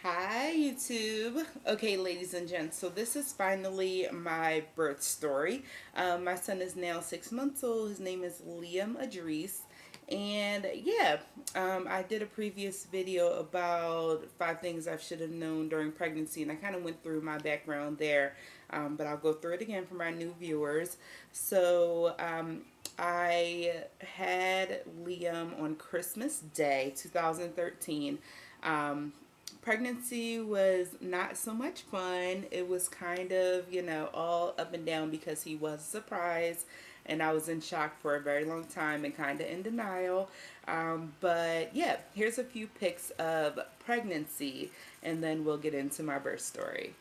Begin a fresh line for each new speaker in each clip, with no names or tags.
Hi YouTube. Okay, ladies and gents, so this is finally my birth story. My son is now 6 months old. His name is Liam Adris. And yeah, I did a previous video about 5 things I should have known during pregnancy, and I kind of went through my background there, but I'll go through it again for my new viewers. I had Liam on Christmas Day 2013. Um, Pregnancy was not so much fun. It was kind of, all up and down because he was a surprise and I was in shock for a very long time and kind of in denial. But yeah, here's a few pics of pregnancy and then we'll get into my birth story.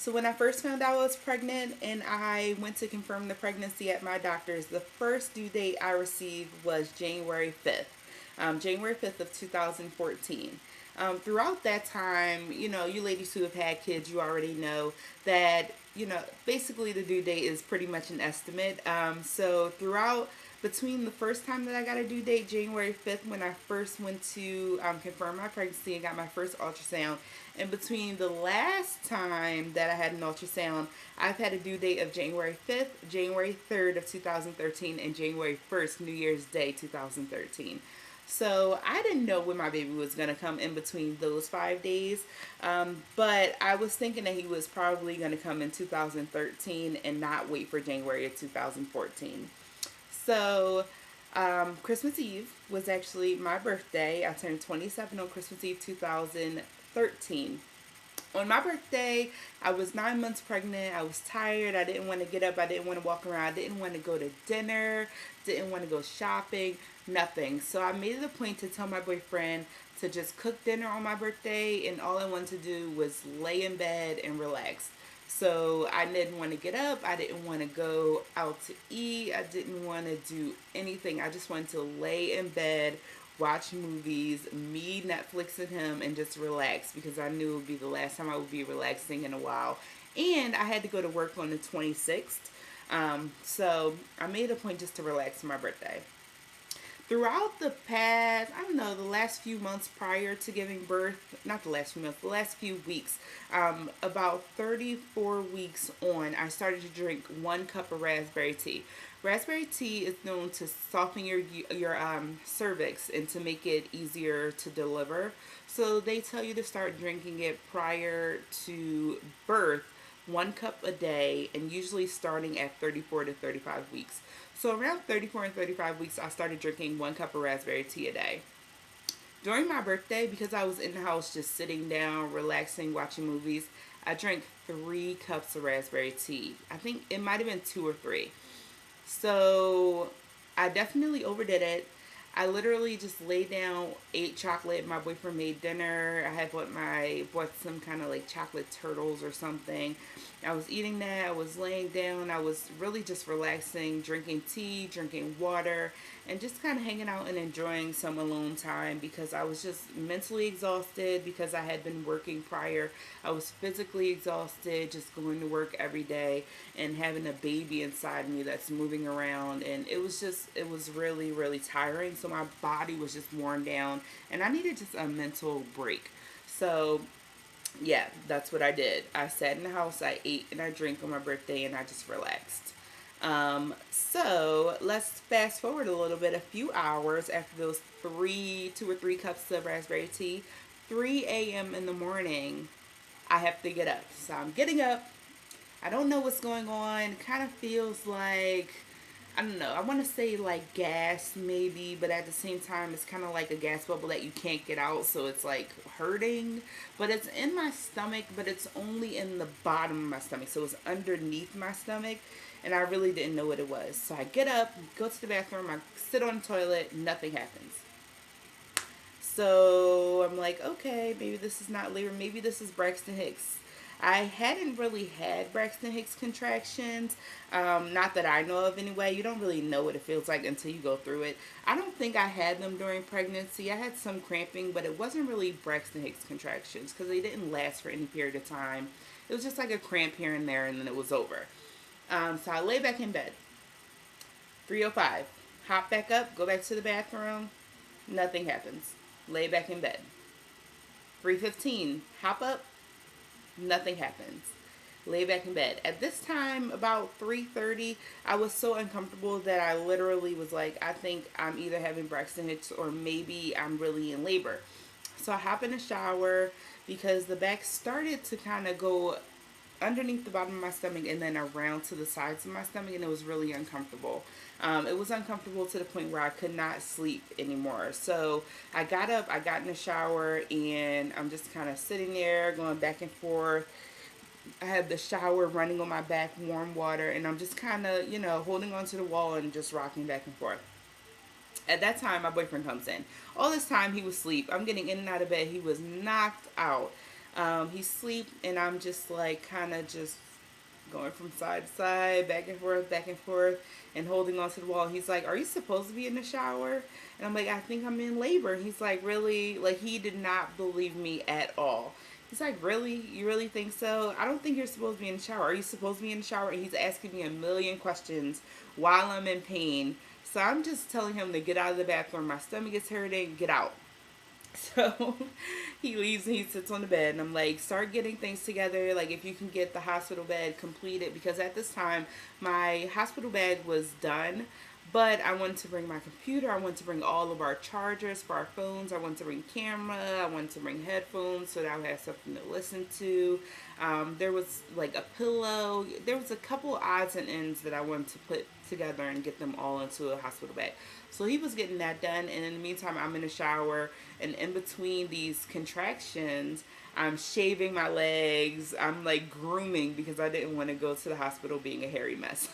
So when I first found out I was pregnant and I went to confirm the pregnancy at my doctor's, the first due date I received was January 5th, January 5th of 2014. Throughout that time, you ladies who have had kids, you already know that, basically the due date is pretty much an estimate. So throughout between the first time that I got a due date, January 5th, when I first went to confirm my pregnancy and got my first ultrasound, and between the last time that I had an ultrasound, I've had a due date of January 5th, January 3rd of 2013, and January 1st, New Year's Day 2013. So I didn't know when my baby was going to come in between those 5 days. But I was thinking that he was probably going to come in 2013 and not wait for January of 2014. So, Christmas Eve was actually my birthday. I turned 27 on Christmas Eve 2013. On my birthday, I was 9 months pregnant. I was tired. I didn't want to get up. I didn't want to walk around. I didn't want to go to dinner. Didn't want to go shopping. Nothing. So I made it a point to tell my boyfriend to just cook dinner on my birthday, and all I wanted to do was lay in bed and relax. So I didn't want to get up. I didn't want to go out to eat. I didn't want to do anything. I just wanted to lay in bed, watch movies, me, Netflix, and him, and just relax because I knew it would be the last time I would be relaxing in a while. And I had to go to work on the 26th. So I made a point just to relax for my birthday. Throughout the past, I don't know, the last few months prior to giving birth, not the last few months, the last few weeks, about 34 weeks on, I started to drink 1 cup of raspberry tea. Raspberry tea is known to soften your cervix and to make it easier to deliver. So they tell you to start drinking it prior to birth, 1 cup a day, and usually starting at 34 to 35 weeks. So around 34 and 35 weeks, I started drinking 1 cup of raspberry tea a day. During my birthday, because I was in the house just sitting down, relaxing, watching movies, I drank 3 cups of raspberry tea. I think it might have been 2 or 3. So I definitely overdid it. I literally just laid down, ate chocolate. My boyfriend made dinner. I had bought some kind of like chocolate turtles or something. I was eating that. I was laying down. I was really just relaxing, drinking tea, drinking water, and just kind of hanging out and enjoying some alone time because I was just mentally exhausted because I had been working prior. I was physically exhausted just going to work every day and having a baby inside me that's moving around, and it was really, really tiring. So my body was just worn down and I needed just a mental break. So yeah, that's what I did. I sat in the house, I ate and I drank on my birthday, and I just relaxed. So let's fast forward a little bit. A few hours after those 2 or 3 cups of raspberry tea, 3 a.m. in the morning, I have to get up. So I'm getting up. I don't know what's going on. It kind of feels like, I don't know. I want to say like gas maybe, but at the same time, it's kind of like a gas bubble that you can't get out, so it's like hurting. But it's in my stomach, but it's only in the bottom of my stomach, so it's underneath my stomach, and I really didn't know what it was. So I get up, go to the bathroom, I sit on the toilet, nothing happens. So I'm like, okay, maybe this is not labor. Maybe this is Braxton Hicks. I hadn't really had Braxton Hicks contractions. Not that I know of anyway. You don't really know what it feels like until you go through it. I don't think I had them during pregnancy. I had some cramping, but it wasn't really Braxton Hicks contractions because they didn't last for any period of time. It was just like a cramp here and there, and then it was over. So I lay back in bed. 3:05. Hop back up, go back to the bathroom. Nothing happens. Lay back in bed. 3:15. Hop up. Nothing happens. Lay back in bed. At this time, about 3:30, I was so uncomfortable that I literally was like, I think I'm either having Braxton Hicks or maybe I'm really in labor. So I hop in the shower because the back started to kind of go underneath the bottom of my stomach and then around to the sides of my stomach, and it was really uncomfortable. It was uncomfortable to the point where I could not sleep anymore. So I got up, I got in the shower, and I'm just kind of sitting there going back and forth. I had the shower running on my back, warm water, and I'm just kind of, holding onto the wall and just rocking back and forth. At that time, my boyfriend comes in. All this time, he was asleep. I'm getting in and out of bed. He was knocked out. He's asleep, and I'm just like kind of just going from side to side, back and forth, and holding onto the wall. He's like, "Are you supposed to be in the shower?" And I'm like, "I think I'm in labor." And he's like, "Really?" Like, he did not believe me at all. He's like, "Really? You really think so? I don't think you're supposed to be in the shower. Are you supposed to be in the shower?" And he's asking me a million questions while I'm in pain. So I'm just telling him to get out of the bathroom. My stomach is hurting. Get out. So he leaves and he sits on the bed, and I'm like, start getting things together. Like, if you can get the hospital bed completed, because at this time my hospital bed was done, but I wanted to bring my computer. I wanted to bring all of our chargers for our phones. I wanted to bring camera. I wanted to bring headphones so that I would have something to listen to. There was like a pillow. There was a couple odds and ends that I wanted to put together and get them all into a hospital bed. So he was getting that done, and in the meantime, I'm in the shower, and in between these contractions, I'm shaving my legs. I'm like grooming because I didn't want to go to the hospital being a hairy mess.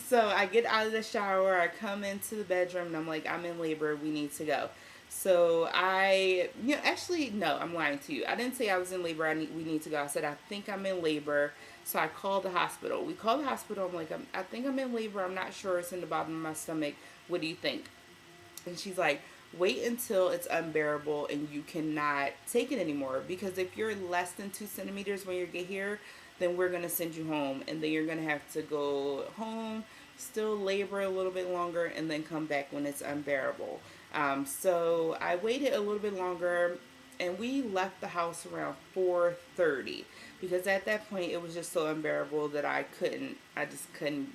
So I get out of the shower, I come into the bedroom, and I'm like, I'm in labor, we need to go. So actually, no, I'm lying to you. I didn't say I was in labor, we need to go. I said, I think I'm in labor. So I called the hospital. We called the hospital. I'm like, I think I'm in labor. I'm not sure. It's in the bottom of my stomach. What do you think? And she's like, wait until it's unbearable and you cannot take it anymore. Because if you're less than 2 centimeters when you get here, then we're going to send you home. And then you're going to have to go home, still labor a little bit longer, and then come back when it's unbearable. So I waited a little bit longer, and we left the house around 4:30 because at that point it was just so unbearable that I just couldn't,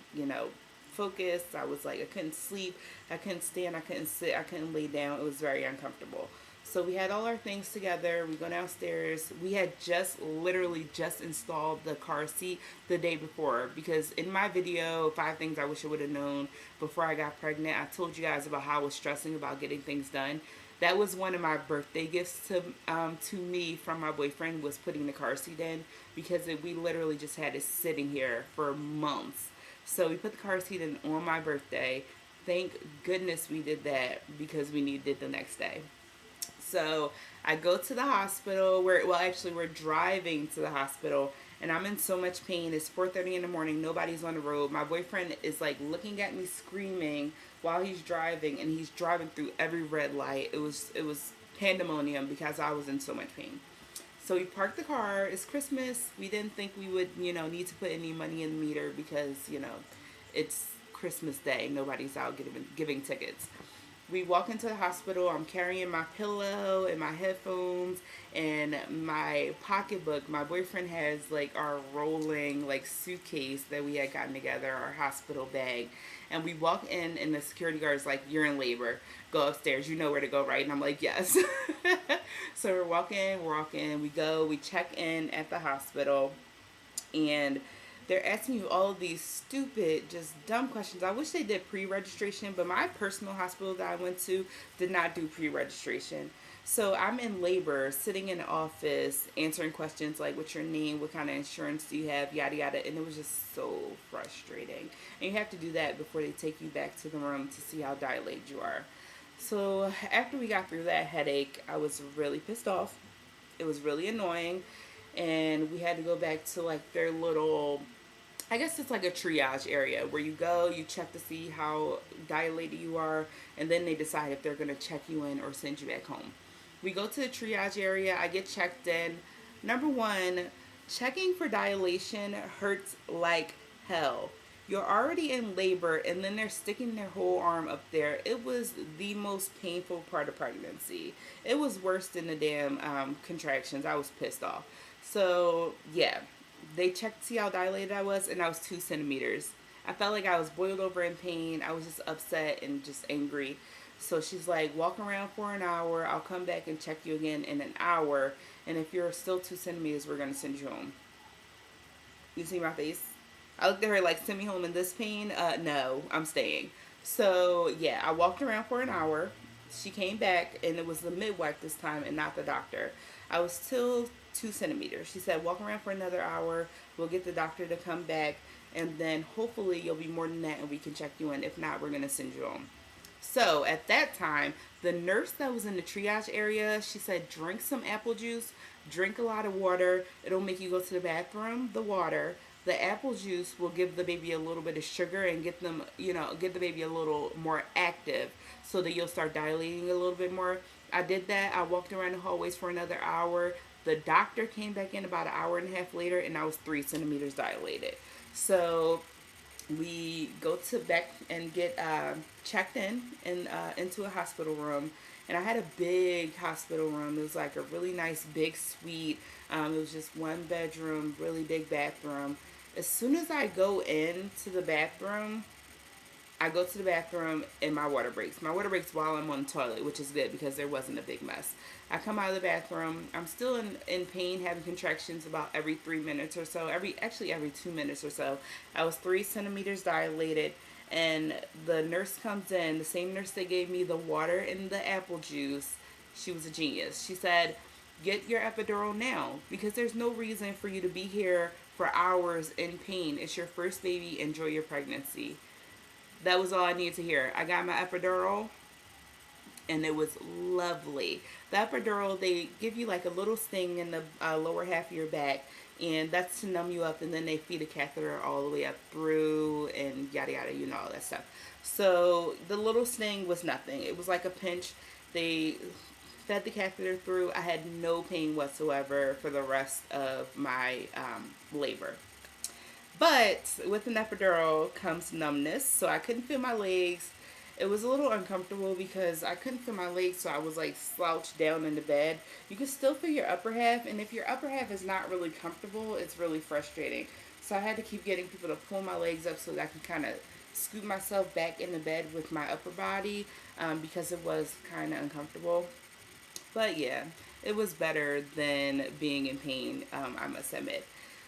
focus. I was like, I couldn't sleep, I couldn't stand, I couldn't sit, I couldn't lay down. It was very uncomfortable. So we had all our things together. We go downstairs. We had literally just installed the car seat the day before, because in my video, 5 things I wish I would have known before I got pregnant, I told you guys about how I was stressing about getting things done. That was one of my birthday gifts to me from my boyfriend, was putting the car seat in, because we literally just had it sitting here for months. So we put the car seat in on my birthday. Thank goodness we did that, because we needed it the next day. So I go to the hospital. We're driving to the hospital, and I'm in so much pain. It's 4:30 in the morning. Nobody's on the road. My boyfriend is like looking at me screaming while he's driving, and he's driving through every red light. It was pandemonium because I was in so much pain. So we parked the car. It's Christmas. We didn't think we would, need to put any money in the meter because, it's Christmas Day. Nobody's out giving tickets. We walk into the hospital. I'm carrying my pillow and my headphones and my pocketbook. My boyfriend has like our rolling suitcase that we had gotten together, our hospital bag. And we walk in, and the security guard's like, "You're in labor. Go upstairs. You know where to go, right?" And I'm like, "Yes." So we're walking. We check in at the hospital. and they're asking you all of these stupid, just dumb questions. I wish they did pre-registration, but my personal hospital that I went to did not do pre-registration. So I'm in labor, sitting in the office, answering questions like, what's your name, what kind of insurance do you have, yada yada, and it was just so frustrating. And you have to do that before they take you back to the room to see how dilated you are. So after we got through that headache, I was really pissed off. It was really annoying, and we had to go back to like their little, I guess it's like a triage area where you go, you check to see how dilated you are, and then they decide if they're going to check you in or send you back home. We go to the triage area, I get checked in. Number one, checking for dilation hurts like hell. You're already in labor, and then they're sticking their whole arm up there. It was the most painful part of pregnancy. It was worse than the damn contractions. I was pissed off. So, yeah, they checked to see how dilated I was, and I was 2 centimeters. I felt like I was boiled over in pain. I was just upset and just angry. So she's like, walk around for an hour. I'll come back and check you again in an hour. And if you're still 2 centimeters, we're going to send you home. You see my face? I looked at her like, send me home in this pain? No, I'm staying. So, yeah, I walked around for an hour. She came back, and it was the midwife this time and not the doctor. I was still 2 centimeters. She said, walk around for another hour. We'll get the doctor to come back, and then hopefully you'll be more than that, and we can check you in. If not, we're going to send you home. So, at that time, the nurse that was in the triage area, she said, drink some apple juice, drink a lot of water. It'll make you go to the bathroom, the water. The apple juice will give the baby a little bit of sugar and get them, get the baby a little more active so that you'll start dilating a little bit more. I did that. I walked around the hallways for another hour. The doctor came back in about an hour and a half later, and I was 3 centimeters dilated. So we go to back and get checked in and into a hospital room. And I had a big hospital room. It was like a really nice big suite. It was just one bedroom, really big bathroom. As soon as I go into the bathroom, I go to the bathroom and my water breaks. My water breaks while I'm on the toilet, which is good because there wasn't a big mess. I come out of the bathroom. I'm still in pain, having contractions about every 3 minutes or so. Every 2 minutes or so. I was 3 centimeters dilated. And the nurse comes in, the same nurse that gave me the water and the apple juice. She was a genius. She said, get your epidural now because there's no reason for you to be here for hours in pain. It's your first baby. Enjoy your pregnancy. That was all I needed to hear. I got my epidural, and it was lovely. The epidural, they give you like a little sting in the lower half of your back, and that's to numb you up, and then they feed a catheter all the way up through, and yada yada, all that stuff. So the little sting was nothing. It was like a pinch. They fed the catheter through. I had no pain whatsoever for the rest of my labor. But with an epidural comes numbness, so I couldn't feel my legs. It was a little uncomfortable because I couldn't feel my legs, so I was like slouched down in the bed. You can still feel your upper half, and if your upper half is not really comfortable, it's really frustrating. So I had to keep getting people to pull my legs up so that I can kind of scoot myself back in the bed with my upper body because it was kind of uncomfortable. But yeah, it was better than being in pain, I must admit.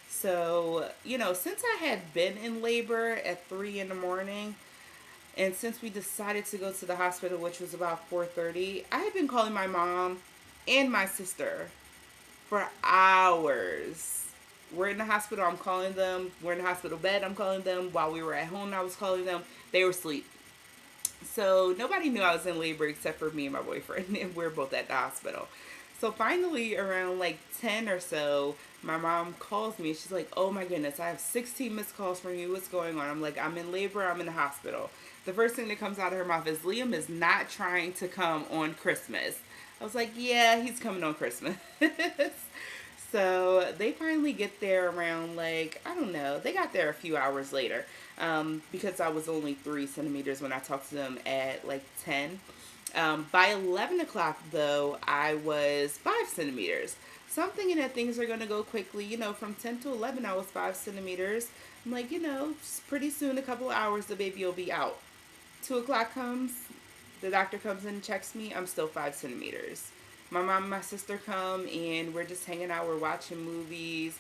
So, since I had been in labor at 3 in the morning, and since we decided to go to the hospital, which was about 4:30, I had been calling my mom and my sister for hours. We're in the hospital, I'm calling them. We're in the hospital bed, I'm calling them. While we were at home, I was calling them. They were asleep. So nobody knew I was in labor except for me and my boyfriend, and we're both at the hospital. So finally, around like 10 or so, my mom calls me. She's like, oh my goodness, I have 16 missed calls from you. What's going on? I'm like, I'm in labor. I'm in the hospital. The first thing that comes out of her mouth is, Liam is not trying to come on Christmas. I was like, yeah, he's coming on Christmas. So they finally get there around like, I don't know, they got there a few hours later because I was only 3 centimeters when I talked to them at like 10. By 11 o'clock, though, I was 5 centimeters. So I'm thinking that things are going to go quickly. From 10 to 11, I was 5 centimeters. I'm like, pretty soon, a couple of hours, the baby will be out. 2 o'clock comes, the doctor comes in and checks me. I'm still 5 centimeters. My mom and my sister come, and we're just hanging out. We're watching movies.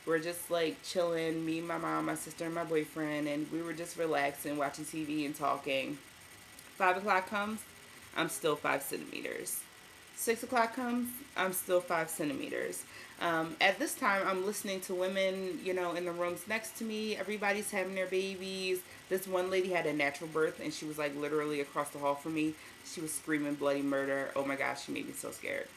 We're just like chilling, me, my mom, my sister, and my boyfriend, and we were just relaxing, watching TV and talking. 5 o'clock comes, I'm still 5 centimeters. 6 o'clock comes, I'm still 5 centimeters. At this time, I'm listening to women, in the rooms next to me. Everybody's having their babies. This one lady had a natural birth, and she was like literally across the hall from me. She was screaming bloody murder. Oh my gosh, she made me so scared.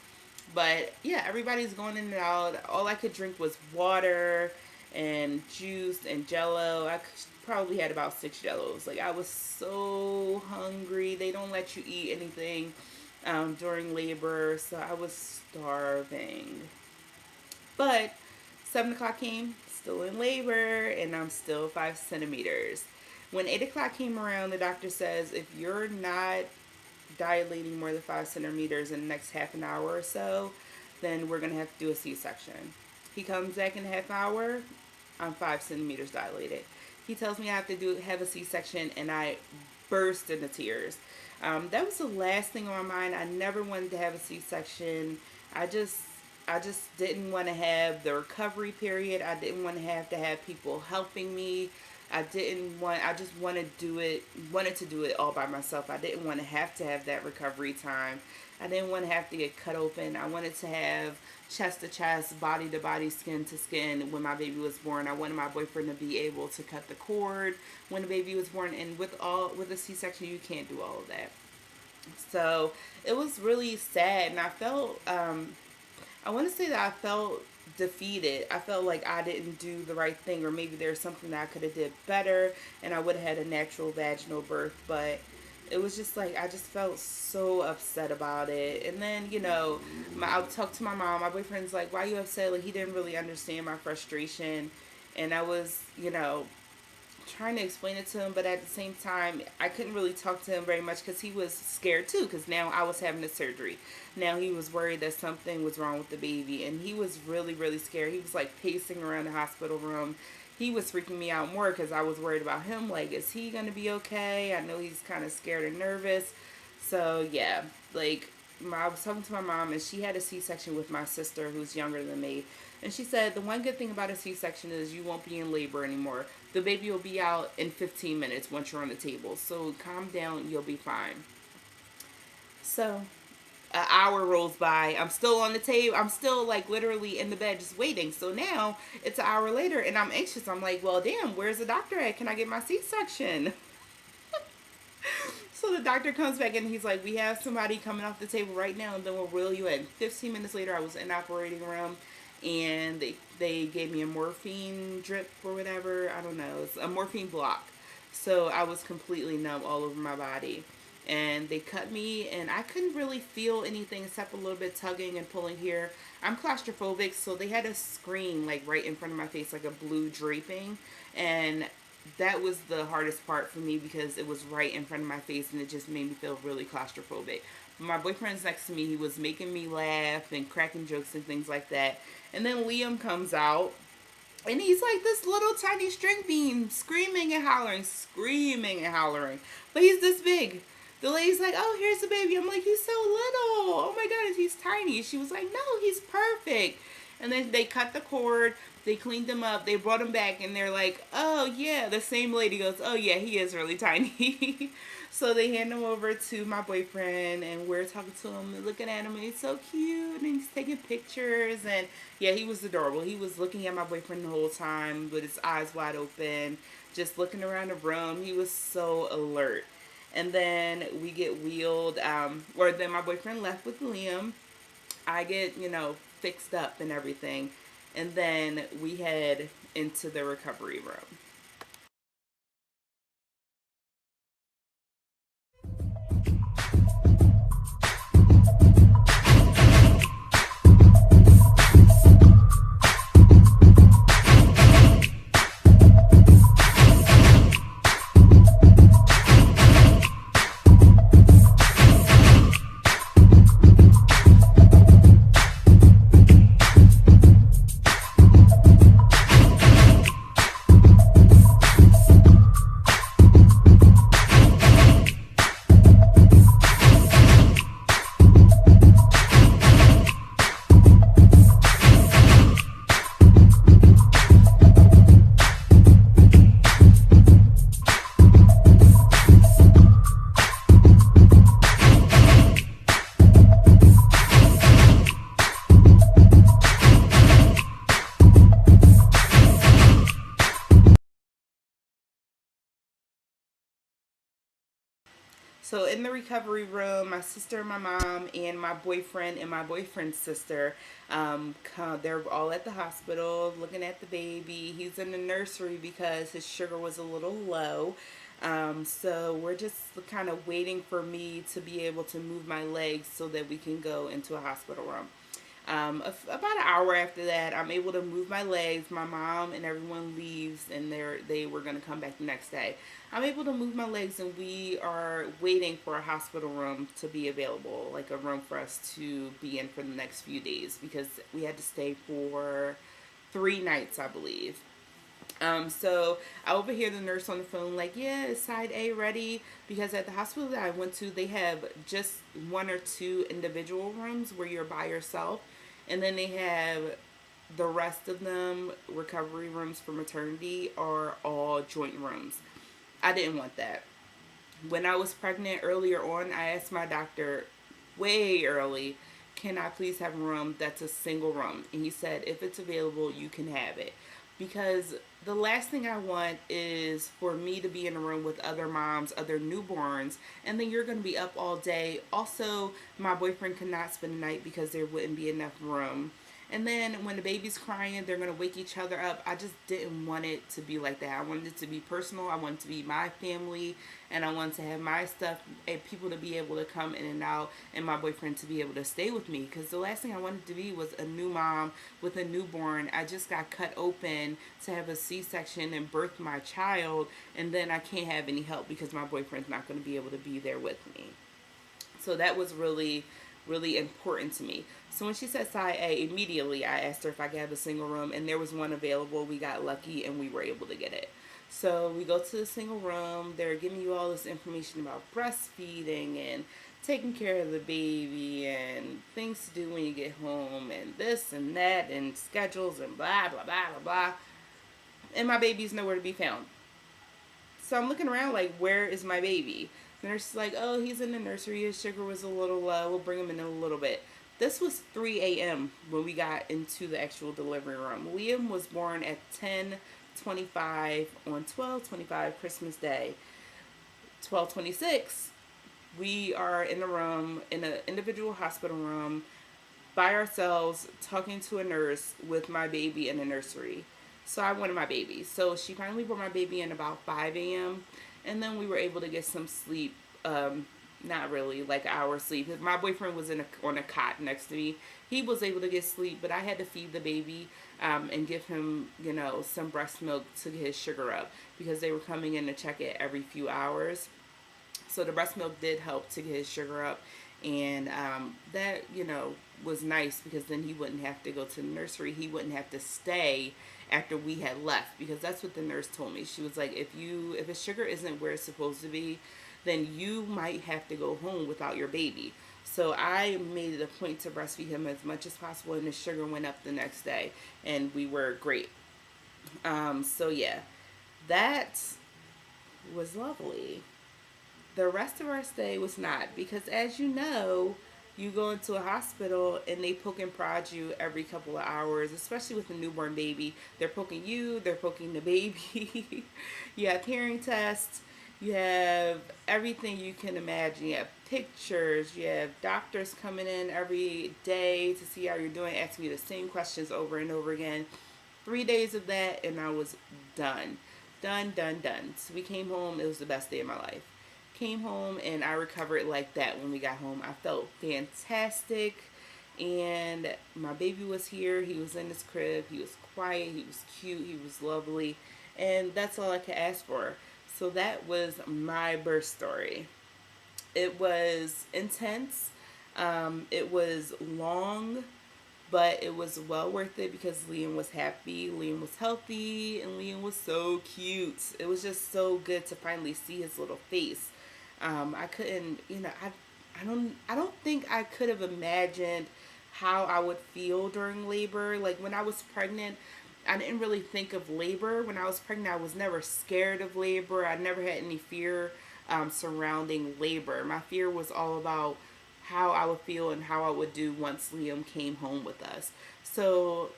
But yeah, everybody's going in and out. All I could drink was water and juice and Jello. I probably had about 6 Jellos. Like, I was so hungry. They don't let you eat anything during labor, so I was starving. But 7 o'clock came, still in labor, and I'm still 5 centimeters. When 8 o'clock came around, the doctor says, if you're not dilating more than 5 centimeters in the next half an hour or so, then we're going to have to do a C-section. He comes back in a half hour, I'm 5 centimeters dilated. He tells me I have to have a C-section, and I burst into tears. That was the last thing on my mind. I never wanted to have a C-section. I just didn't want to have the recovery period. I didn't want to have people helping me. I just wanted to do it all by myself. I didn't want to have that recovery time. I didn't want to have to get cut open. I wanted to have chest to chest, body to body, skin to skin when my baby was born. I wanted my boyfriend to be able to cut the cord when the baby was born. And with a C-section, you can't do all of that. So it was really sad, and I felt, I want to say that I felt defeated. I felt like I didn't do the right thing, or maybe there's something that I could have did better, and I would have had a natural vaginal birth. But it was just like, I just felt so upset about it. And then, I talked to my mom. My boyfriend's like, why are you upset? Like, he didn't really understand my frustration. And I was, trying to explain it to him, but at the same time, I couldn't really talk to him very much because he was scared too, because now I was having the surgery. Now he was worried that something was wrong with the baby, and he was really, really scared. He was like pacing around the hospital room. He was freaking me out more because I was worried about him. Like, is he going to be okay? I know he's kind of scared and nervous. So yeah, like, I was talking to my mom, and she had a C-section with my sister who's younger than me. And she said, the one good thing about a C-section is you won't be in labor anymore. The baby will be out in 15 minutes once you're on the table. So calm down, you'll be fine. So an hour rolls by. I'm still on the table. I'm still like literally in the bed just waiting. So now it's an hour later, and I'm anxious. I'm like, well, damn, where's the doctor at? Can I get my C-section? So the doctor comes back, and he's like, we have somebody coming off the table right now, and then we'll reel you in. 15 minutes later, I was in the operating room, and they gave me a morphine drip or whatever. I don't know. It's a morphine block. So I was completely numb all over my body. And they cut me, and I couldn't really feel anything except a little bit tugging and pulling here. I'm claustrophobic, so they had a screen like right in front of my face, like a blue draping. And that was the hardest part for me because it was right in front of my face, and it just made me feel really claustrophobic. My boyfriend's next to me. He was making me laugh and cracking jokes and things like that. And then Liam comes out, and he's like this little tiny string bean, screaming and hollering. But he's this big. The lady's like, oh, here's the baby. I'm like, he's so little. Oh my God, he's tiny. She was like, no, he's perfect. And then they cut the cord. They cleaned him up. They brought him back, and they're like, oh yeah. The same lady goes, oh yeah, he is really tiny. So they hand him over to my boyfriend, and we're talking to him and looking at him, and he's so cute, and he's taking pictures, and yeah, he was adorable. He was looking at my boyfriend the whole time with his eyes wide open, just looking around the room. He was so alert. And then we get wheeled, or then my boyfriend left with Liam. I get, fixed up and everything. And then we head into the recovery room. So in the recovery room, my sister, my mom, and my boyfriend's sister, they're all at the hospital looking at the baby. He's in the nursery because his sugar was a little low. So we're just kind of waiting for me to be able to move my legs so that we can go into a hospital room. About an hour after that, I'm able to move my legs. My mom and everyone leaves, and they were going to come back the next day. I'm able to move my legs, and we are waiting for a hospital room to be available, like a room for us to be in for the next few days, because we had to stay for 3 nights, I believe. So I overhear the nurse on the phone like, yeah, is side A ready? Because at the hospital that I went to, they have just one or two individual rooms where you're by yourself. And then they have the rest of them, recovery rooms for maternity, are all joint rooms. I didn't want that. When I was pregnant earlier on, I asked my doctor way early, can I please have a room that's a single room? And he said, if it's available, you can have it. Because the last thing I want is for me to be in a room with other moms, other newborns, and then you're going to be up all day. Also, my boyfriend could not spend the night because there wouldn't be enough room. And then when the baby's crying, they're going to wake each other up. I just didn't want it to be like that. I wanted it to be personal. I wanted it to be my family. And I wanted to have my stuff and people to be able to come in and out, and my boyfriend to be able to stay with me. Because the last thing I wanted to be was a new mom with a newborn. I just got cut open to have a C-section and birth my child. And then I can't have any help because my boyfriend's not going to be able to be there with me. So that was really, really important to me. So when she said side A, immediately I asked her if I could have a single room, and there was one available. We got lucky and we were able to get it. So we go to the single room. They're giving you all this information about breastfeeding and taking care of the baby and things to do when you get home and this and that and schedules and blah, blah, blah, blah, blah. And my baby's nowhere to be found. So I'm looking around like, where is my baby? The nurse is like, oh, he's in the nursery. His sugar was a little low. We'll bring him in a little bit. This was 3 a.m. when we got into the actual delivery room. Liam was born at 10:25 on 12/25 Christmas Day. 12:26, we are in a room, in an individual hospital room, by ourselves, talking to a nurse with my baby in the nursery. So I wanted my baby. So she finally brought my baby in about 5 a.m. And then we were able to get some sleep. Not really, like our sleep. My boyfriend was on a cot next to me. He was able to get sleep, but I had to feed the baby and give him, some breast milk to get his sugar up because they were coming in to check it every few hours. So the breast milk did help to get his sugar up. And that, was nice because then he wouldn't have to go to the nursery. He wouldn't have to stay after we had left, because that's what the nurse told me. She was like, if his sugar isn't where it's supposed to be, then you might have to go home without your baby. So I made it a point to breastfeed him as much as possible, and the sugar went up the next day, and we were great. So yeah, that was lovely. The rest of our stay was not, because as you know, you go into a hospital and they poke and prod you every couple of hours, especially with a newborn baby. They're poking you, they're poking the baby. You have hearing tests, you have everything you can imagine. You have pictures, you have doctors coming in every day to see how you're doing, asking you the same questions over and over again. 3 days of that and I was done. Done, done, done. So we came home, it was the best day of my life. Came home and I recovered like that when we got home. I felt fantastic, and my baby was here. He was in his crib. He was quiet. He was cute. He was lovely, and that's all I could ask for. So that was my birth story. It was intense. It was long, but it was well worth it because Liam was happy, Liam was healthy, and Liam was so cute. It was just so good to finally see his little face. I couldn't, I don't think I could have imagined how I would feel during labor. Like when I was pregnant, I didn't really think of labor. When I was pregnant, I was never scared of labor. I never had any fear surrounding labor. My fear was all about how I would feel and how I would do once Liam came home with us. So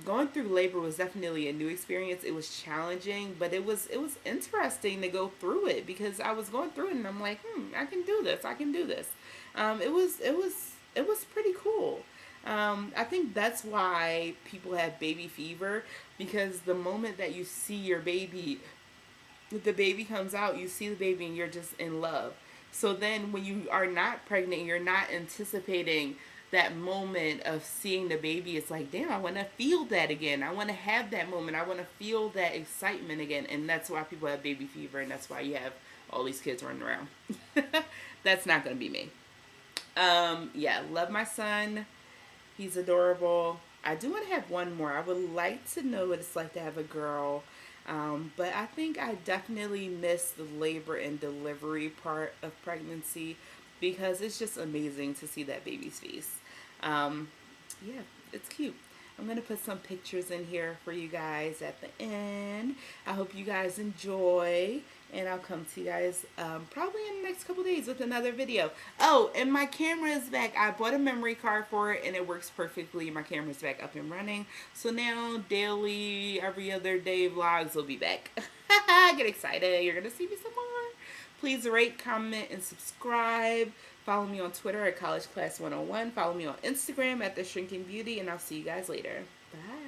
going through labor was definitely a new experience. It was challenging, but it was interesting to go through it because I was going through it and I'm like, I can do this. I can do this. It was pretty cool. I think that's why people have baby fever, because the moment that you see your baby, the baby comes out, you see the baby and you're just in love. So then when you are not pregnant, you're not anticipating that moment of seeing the baby. It's like, damn, I want to feel that again. I want to have that moment. I want to feel that excitement again. And that's why people have baby fever, and that's why you have all these kids running around. That's not going to be me. Yeah, love my son. He's adorable. I do want to have one more. I would like to know what it's like to have a girl. But I think I definitely miss the labor and delivery part of pregnancy, because it's just amazing to see that baby's face. Um, yeah, it's cute. I'm going to put some pictures in here for you guys at the end. I hope you guys enjoy. And I'll come to you guys probably in the next couple days with another video. Oh, and my camera is back. I bought a memory card for it and it works perfectly. My camera's back up and running. So now daily, every other day vlogs will be back. Get excited. You're going to see me some more. Please rate, comment, and subscribe. Follow me on Twitter at CollegeClass101. Follow me on Instagram at The Shrinking Beauty. And I'll see you guys later. Bye.